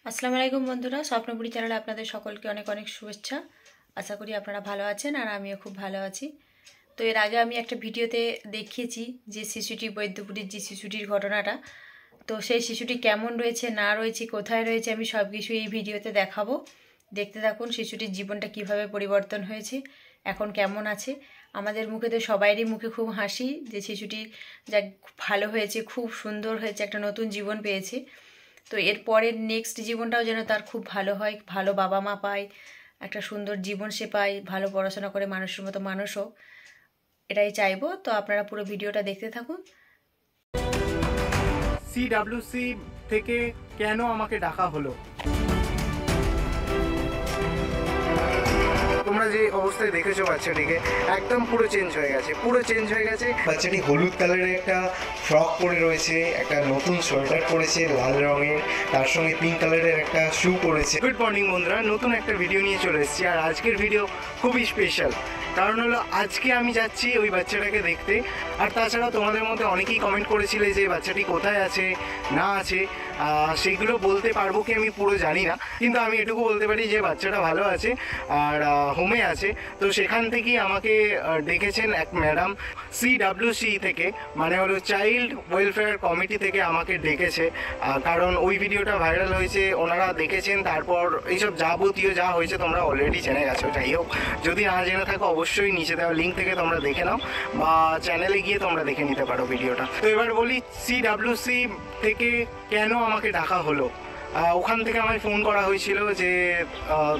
আসসালামু আলাইকুম বন্ধুরা, স্বপ্নপুরী চ্যানেলে আপনাদের সকলকে অনেক অনেক শুভেচ্ছা। আশা করি আপনারা ভালো আছেন আর আমিও খুব ভালো আছি। তো এর আগে আমি একটা ভিডিওতে দেখিয়েছি যে শিশুটি বৈদ্যপুরীর যে শিশুটির ঘটনাটা, তো সেই শিশুটি কেমন রয়েছে না রয়েছে কোথায় রয়েছে আমি সব কিছু এই ভিডিওতে দেখাবো। দেখতে থাকুন শিশুটির জীবনটা কিভাবে পরিবর্তন হয়েছে, এখন কেমন আছে। আমাদের মুখে তো সবাইরই মুখে খুব হাসি যে শিশুটি যা ভালো হয়েছে, খুব সুন্দর হয়েছে, একটা নতুন জীবন পেয়েছে। তো এর পরের নেক্সট জীবনটাও যেন তার খুব ভালো হয়, ভালো বাবা মা পায়, একটা সুন্দর জীবন সে পায়, ভালো পড়াশোনা করে মানুষের মতো মানুষ হোক, এটাই চাইবো। তো আপনারা পুরো ভিডিওটা দেখতে থাকুন। সিডব্লিউসি থেকে কেন আমাকে ডাকা হলো? তোমরা যে অবস্থায় দেখেছো বাচ্চাটিকে, একদম পুরো চেঞ্জ হয়ে গেছে, বাচ্চাটি হলুদ কালারের একটা ফ্রক পরে রয়েছে, একটা নতুন সোয়েটার পরেছে লাল রঙের, তার সঙ্গে পিঙ্ক কালারের একটা শু পরেছে। গুড মর্নিং বন্ধুরা, নতুন একটা ভিডিও নিয়ে চলে এসেছি। আর আজকের ভিডিও খুবই স্পেশাল, কারণ হলো আজকে আমি যাচ্ছি ওই বাচ্চাটাকে দেখতে। আর তাছাড়া তোমাদের মধ্যে অনেকেই কমেন্ট করেছিলে যে বাচ্চাটি কোথায় আছে না আছে, সেগুলো বলতে পারবো কি আমি পুরো জানি না, কিন্তু আমি এটুকু বলতে পারি যে বাচ্চাটা ভালো আছে আর হোমে আছে। তো সেখান থেকেই আমাকে ডেকেছেন এক ম্যাডাম, সিডব্লিউসি থেকে, মানে হলো চাইল্ড ওয়েলফেয়ার কমিটি থেকে আমাকে ডেকেছে। কারণ ওই ভিডিওটা ভাইরাল হয়েছে, ওনারা দেখেছেন, তারপর এইসব যাবতীয় যা হয়েছে তোমরা অলরেডি জেনে গেছো। যাই হোক, যদি না জেনে থাকো অবশ্যই নিচে দেওয়া লিঙ্ক থেকে তোমরা দেখে নাও বা চ্যানেলে গিয়ে তোমরা দেখে নিতে পারো ভিডিওটা। তো এবার বলি সিডব্লিউসি থেকে কেন আমাকে ডাকা হলো। ওখান থেকে আমায় ফোন করা হয়েছিল যে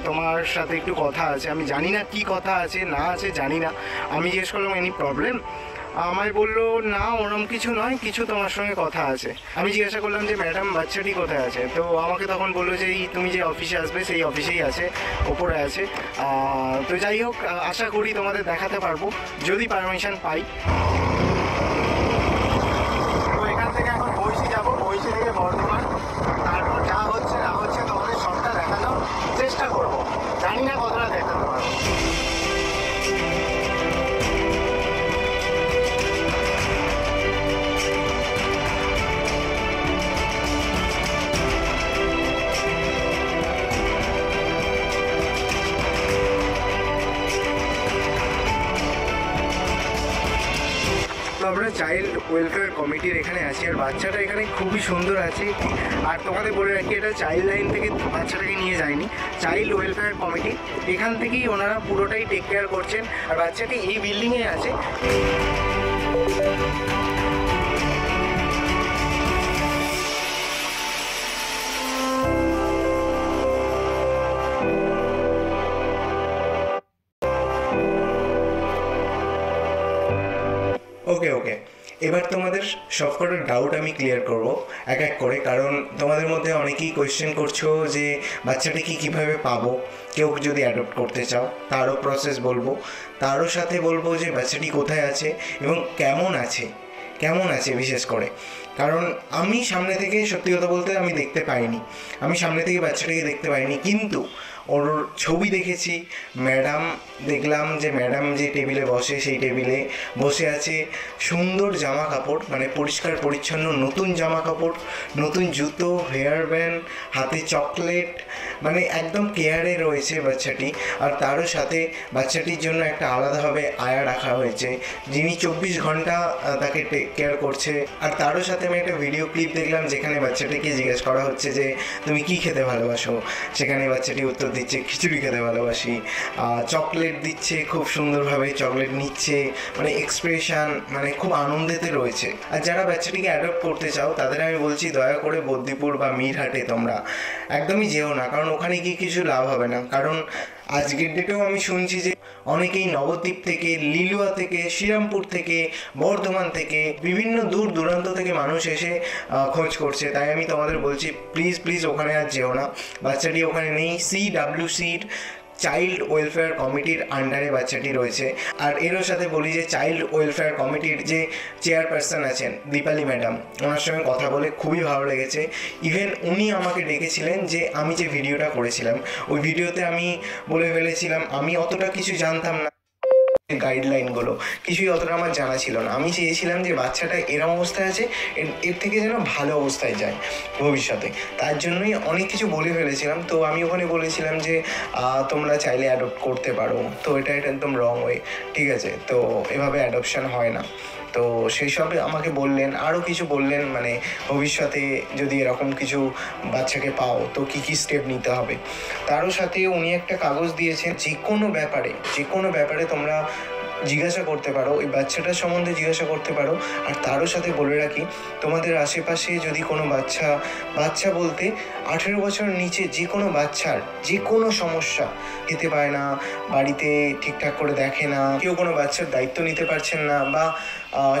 তোমার সাথে একটু কথা আছে। আমি জানি না কি কথা আছে না আছে জানি না। আমি জিজ্ঞেস করলাম এনি প্রবলেম, আমায় বললো না ওরম কিছু নয়, কিছু তোমার সঙ্গে কথা আছে। আমি জিজ্ঞাসা করলাম যে ম্যাডাম বাচ্চাটি কোথায় আছে, তো আমাকে তখন বললো যে তুমি যে অফিসে আসবে সেই অফিসেই আছে, ওপরে আছে। তো যাই হোক, আশা করি তোমাদের দেখাতে পারবো যদি পারমিশন পাই। তো এখান থেকে এখন বইসি যাবো, বইসি থেকে বর্ধমান, তারপর যা হচ্ছে না হচ্ছে তোমাদের সবটা দেখানোর চেষ্টা করবো। জানি না কতটা দেখাতে পারবো। আমরা চাইল্ড ওয়েলফেয়ার কমিটির এখানে আছি, আর বাচ্চাটা এখানে খুবই সুন্দর আছে। আর তোমাদের বলে রাখি, এটা চাইল্ড লাইন থেকে বাচ্চাটাকে নিয়ে যায়নি, চাইল্ড ওয়েলফেয়ার কমিটি এখান থেকেই ওনারা পুরোটাই টেক কেয়ার করছেন। আর বাচ্চাটি এই বিল্ডিংয়ে আছে। ওকে ওকে, এবার তোমাদের সবকটা ডাউট আমি ক্লিয়ার করব এক এক করে, কারণ তোমাদের মধ্যে অনেকেই কোয়েশ্চেন করছো যে বাচ্চাটাকে কীভাবে পাবো। কেউ যদি অ্যাডপ্ট করতে চাও তারও প্রসেস বলবো, তারও সাথে বলবো যে বাচ্চাটি কোথায় আছে এবং কেমন আছে বিশেষ করে। কারণ আমি সামনে থেকে, সত্যি কথা বলতে, আমি দেখতে পাইনি, আমি সামনে থেকে বাচ্চাটাকে দেখতে পাইনি, কিন্তু ওর ছবি দেখেছি। ম্যাডাম দেখলাম যে ম্যাডাম যে টেবিলে বসে সেই টেবিলে বসে আছে, সুন্দর জামা কাপড়, মানে পরিষ্কার পরিচ্ছন্ন নতুন জামা কাপড়, নতুন জুতো, হেয়ার ব্যান্ড, হাতে চকলেট, মানে একদম কেয়ারে রয়েছে বাচ্চাটি। আর তারও সাথে বাচ্চাটির জন্য একটা আলাদাভাবে আয়া রাখা হয়েছে, যিনি 24 ঘন্টা তাকে টেক কেয়ার করছে। আর তারও সাথে আমি একটা ভিডিও ক্লিপ দেখলাম যেখানে বাচ্চাটিকে জিজ্ঞেস করা হচ্ছে যে তুমি কি খেতে ভালোবাসো, সেখানে বাচ্চাটি উত্তর দিচ্ছে খিচুড়ি খেতে ভালোবাসি। চকলেট দিচ্ছে, খুব সুন্দরভাবে চকলেট নিচ্ছে, মানে এক্সপ্রেশন, মানে খুব আনন্দেতে রয়েছে। আর যারা বাচ্চাটিকে অ্যাডপ্ট করতে চাও তাদের আমি বলছি দয়া করে বদ্দিপুর বা মিরহাটে তোমরা একদমই যেও না, কারণ ওখানে গিয়ে কিছু লাভ হবে না। কারণ আজকের ডেটেও আমি শুনছি যে অনেকেই নবদ্বীপ থেকে, লিলুয়া থেকে, শ্রীরামপুর থেকে, বর্ধমান থেকে, বিভিন্ন দূর দূরান্ত থেকে মানুষ এসে খোঁজ করছে। তাই আমি তোমাদের বলছি প্লিজ ওখানে আর যেও না, বাচ্চাটি ওখানে নেই। সিডব্লিউসির চাইল্ড ওয়েলফেয়ার কমিটির আন্ডারে বাচ্চাটি রয়েছে। আর এরও সাথে বলি যে চাইল্ড ওয়েলফেয়ার কমিটির যে চেয়ারপারসন আছেন দীপালি ম্যাডাম, ওনার সঙ্গে কথা বলে খুবই ভালো লেগেছে। ইভেন উনি আমাকে ডেকেছিলেন যে আমি যে ভিডিওটা করেছিলাম ওই ভিডিওতে আমি বলে ফেলেছিলাম আমি অতটা কিছু জানতাম না, গাইডলাইনগুলো কিছুই অতটা আমার জানা ছিল না। আমি চেয়েছিলাম যে বাচ্চাটা এরম অবস্থায় আছে, এর থেকে যেন ভালো অবস্থায় যায় ভবিষ্যতে। তার জন্যই অনেক কিছু বলে ফেলেছিলাম। তো আমি ওখানে বলেছিলাম যে তোমরা চাইলে অ্যাডপ্ট করতে পারো। তো এটা একদম রং ওয়ে, ঠিক আছে? তো এভাবে অ্যাডপশান হয় না। তো সেই সব আমাকে বললেন, আরও কিছু বললেন, মানে ভবিষ্যতে যদি এরকম কিছু বাচ্চাকে পাও তো কী কী স্টেপ নিতে হবে। তারও সাথে উনি একটা কাগজ দিয়েছেন, যে কোনো ব্যাপারে তোমরা জিজ্ঞাসা করতে পারো, ওই বাচ্চাটার সম্বন্ধে জিজ্ঞাসা করতে পারো। আর তারও সাথে বলে রাখি, তোমাদের আশেপাশে যদি কোনো বাচ্চা বলতে 18 বছর নিচে যে কোনো বাচ্চার যে কোনো সমস্যা, খেতে পায় না, বাড়িতে ঠিকঠাক করে দেখে না, কেউ কোনো বাচ্চার দায়িত্ব নিতে পারছেন না, বা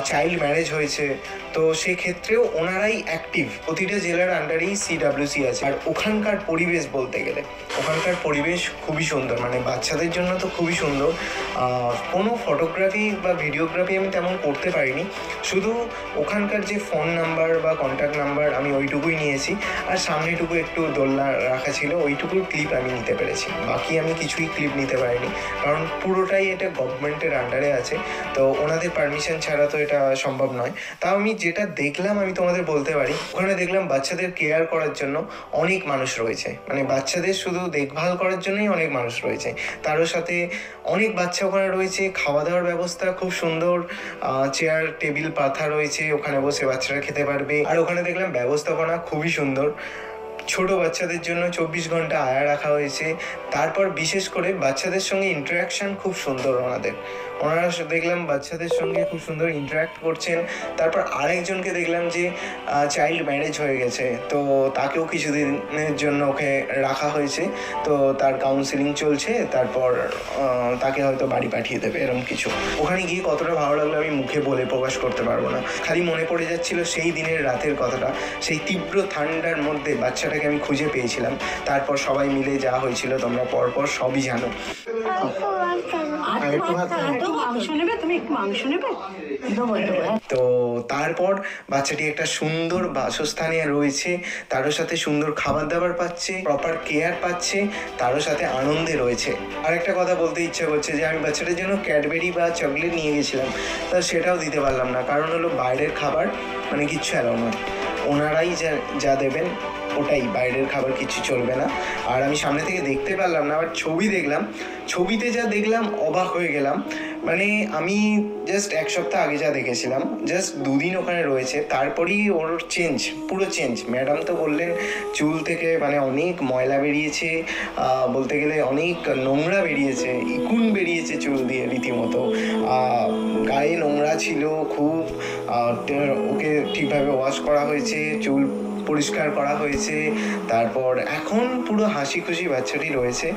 চাইল্ড ম্যারেজ হয়েছে, তো সেক্ষেত্রেও ওনারাই অ্যাক্টিভ। প্রতিটা জেলার আন্ডারেই CWC আছে। আর ওখানকার পরিবেশ বলতে গেলে, ওখানকার পরিবেশ খুবই সুন্দর, মানে বাচ্চাদের জন্য তো খুবই সুন্দর। কোনো ফটোগ্রাফি বা ভিডিওগ্রাফি আমি তেমন করতে পারিনি, শুধু ওখানকার যে ফোন নাম্বার বা কন্ট্যাক্ট নাম্বার আমি ওইটুকুই নিয়েছি। আর সামনেটুকু একটু দোলনা রাখা ছিল, ওইটুকুর ক্লিপ আমি নিতে পেরেছি, বাকি আমি কিছুই ক্লিপ নিতে পারিনি, কারণ পুরোটাই এটা গভর্নমেন্টের আন্ডারে আছে। তো ওনাদের পারমিশন ছাড়া তো এটা সম্ভব নয়। তাও আমি যেটা দেখলাম আমি তোমাদের বলতে পারি, ওখানে দেখলাম বাচ্চাদের কেয়ার করার জন্য অনেক মানুষ রয়েছে, মানে বাচ্চাদের শুধু দেখভাল করার জন্যই অনেক মানুষ রয়েছে। তারও সাথে অনেক বাচ্চা ওখানে রয়েছে, খাওয়া দাওয়ার ব্যবস্থা খুব সুন্দর, চেয়ার টেবিল পাতা রয়েছে, ওখানে বসে বাচ্চারা খেতে পারবে। আর ওখানে দেখলাম ব্যবস্থাপনা খুবই সুন্দর, ছোট বাচ্চাদের জন্য 24 ঘন্টা আয়া রাখা হয়েছে। তারপর বিশেষ করে বাচ্চাদের সঙ্গে ইন্টারাকশান খুব সুন্দর ওনারা দেখলাম বাচ্চাদের সঙ্গে খুব সুন্দর ইন্টারাক্ট করছেন। তারপর আরেকজনকে দেখলাম যে চাইল্ড ম্যারেজ হয়ে গেছে, তো তাকেও কিছুদিনের জন্য ওকে রাখা হয়েছে, তো তার কাউন্সিলিং চলছে, তারপর তাকে হয়তো বাড়ি পাঠিয়ে দেবে, এরকম কিছু। ওখানে গিয়ে কতটা ভালো লাগলো আমি মুখে বলে প্রকাশ করতে পারবো না। খালি মনে পড়ে যাচ্ছিল সেই দিনের রাতের কথাটা, সেই তীব্র ঠান্ডার মধ্যে বাচ্চাটাকে আমি খুঁজে পেয়েছিলাম। তারপর সবাই মিলে যা হয়েছিল তোমরা পরপর সবই জানো। তো তারপর বাচ্চাটি একটা সুন্দর বাসস্থানে রয়েছে, তারও সাথে সুন্দর খাবার দাবার পাচ্ছে, প্রপার কেয়ার পাচ্ছে, তারও সাথে আনন্দে রয়েছে। আরেকটা কথা বলতে ইচ্ছা করছে যে আমি বাচ্চাটার জন্য ক্যাডবেরি বা চকলেট নিয়ে গেছিলাম, তা সেটাও দিতে পারলাম না, কারণ হলো বাইরের খাবার মানে কিচ্ছু অ্যালাউ নয়। ওনারাই যা দেবেন ওটাই, বাইরের খাবার কিছু চলবে না। আর আমি সামনে থেকে দেখতে পারলাম না, আবার ছবিতে যা দেখলাম অবাক হয়ে গেলাম। মানে আমি জাস্ট 1 সপ্তাহ আগে যা দেখেছিলাম, জাস্ট 2 দিন ওখানে রয়েছে, তারপরেই ওর পুরো চেঞ্জ। ম্যাডাম তো বললেন চুল থেকে মানে অনেক ময়লা বেরিয়েছে, বলতে গেলে অনেক নোংরা বেরিয়েছে, ইকুন বেরিয়েছে চুল দিয়ে রীতিমতো, গায়ে নোংরা ছিল খুব, ওকে ঠিকভাবে ওয়াশ করা হয়েছে, চুল পরিষ্কার করা হয়েছে। তারপর এখন পুরো হাসি খুশি বাচ্চাটি রয়েছে,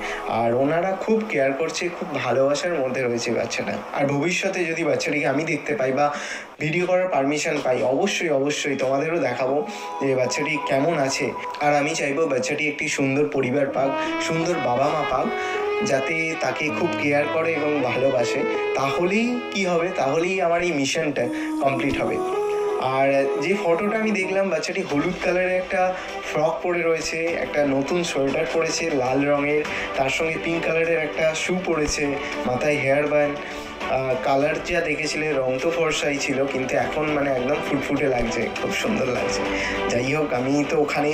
আর ওনারা খুব কেয়ার করছে, খুব ভালোবাসার মধ্যে রয়েছে বাচ্চাটা। আর ভবিষ্যতে যদি বাচ্চাটিকে আমি দেখতে পাই বা ভিডিও করার পারমিশন পাই, অবশ্যই তোমাদেরও দেখাবো যে বাচ্চাটি কেমন আছে। আর আমি চাইবো বাচ্চাটি একটি সুন্দর পরিবার পাক, সুন্দর বাবা মা পাক, যাতে তাকে খুব কেয়ার করে এবং ভালোবাসে। তাহলেই কি হবে, তাহলেই আমার এই মিশনটা কমপ্লিট হবে। আর যে ফটোটা আমি দেখলাম, বাচ্চাটি হলুদ কালারের একটা ফ্রক পরে রয়েছে, একটা নতুন সোয়েটার পরেছে লাল রঙের, তার সঙ্গে পিঙ্ক কালারের একটা শু পরেছে, মাথায় হেয়ার ব্যান্ড। কালার যা দেখেছিলে, রং তো ফর্সাই ছিল, কিন্তু এখন মানে একদম ফুটফুটে লাগছে, খুব সুন্দর লাগছে। যাই হোক, আমি তো ওখানে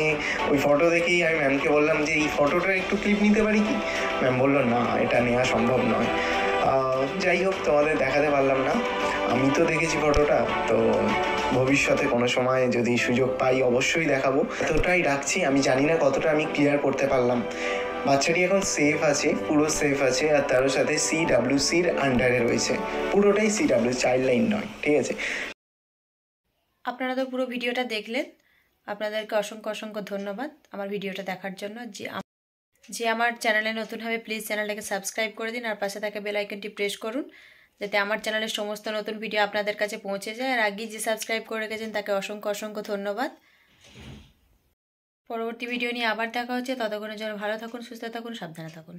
ওই ফটো দেখেই আমি ম্যামকে বললাম যে এই ফটোটার একটু ক্লিপ নিতে পারি কি? ম্যাম বললো না, এটা নেওয়া সম্ভব নয়। যাই হোক, তোমাদের দেখাতে পারলাম না। আমি তো দেখেছি ফটোটা, তো ভবিষ্যতে কোনো সময় যদি সুযোগ পাই অবশ্যই দেখাবো। এতটাই রাখছি, আমি জানি না কতটা আমি ক্লিয়ার করতে পারলাম। বাচ্চাটি এখন সেফ আছে, পুরো সেফ আছে, আর তারও সাথে CWCর আন্ডারে রয়েছে, পুরোটাই CW, চাইল্ড লাইন নয়, ঠিক আছে? আপনারা তো পুরো ভিডিওটা দেখলেন, আপনাদেরকে অসংখ্য ধন্যবাদ আমার ভিডিওটা দেখার জন্য। যে আমার চ্যানেলে নতুন হবে প্লিজ চ্যানেলটাকে সাবস্ক্রাইব করে দিন, আর পাশে থাকা বেল আইকনটি প্রেস করুন, যাতে আমার চ্যানেলের সমস্ত নতুন ভিডিও আপনাদের কাছে পৌঁছে যায়। আর আগে যে সাবস্ক্রাইব করে রেখেছেন তাকে অসংখ্য ধন্যবাদ। পরবর্তী ভিডিও নিয়ে আবার দেখা হচ্ছে, ততক্ষণের জন্য ভালো থাকুন, সুস্থ থাকুন, সাবধানে থাকুন।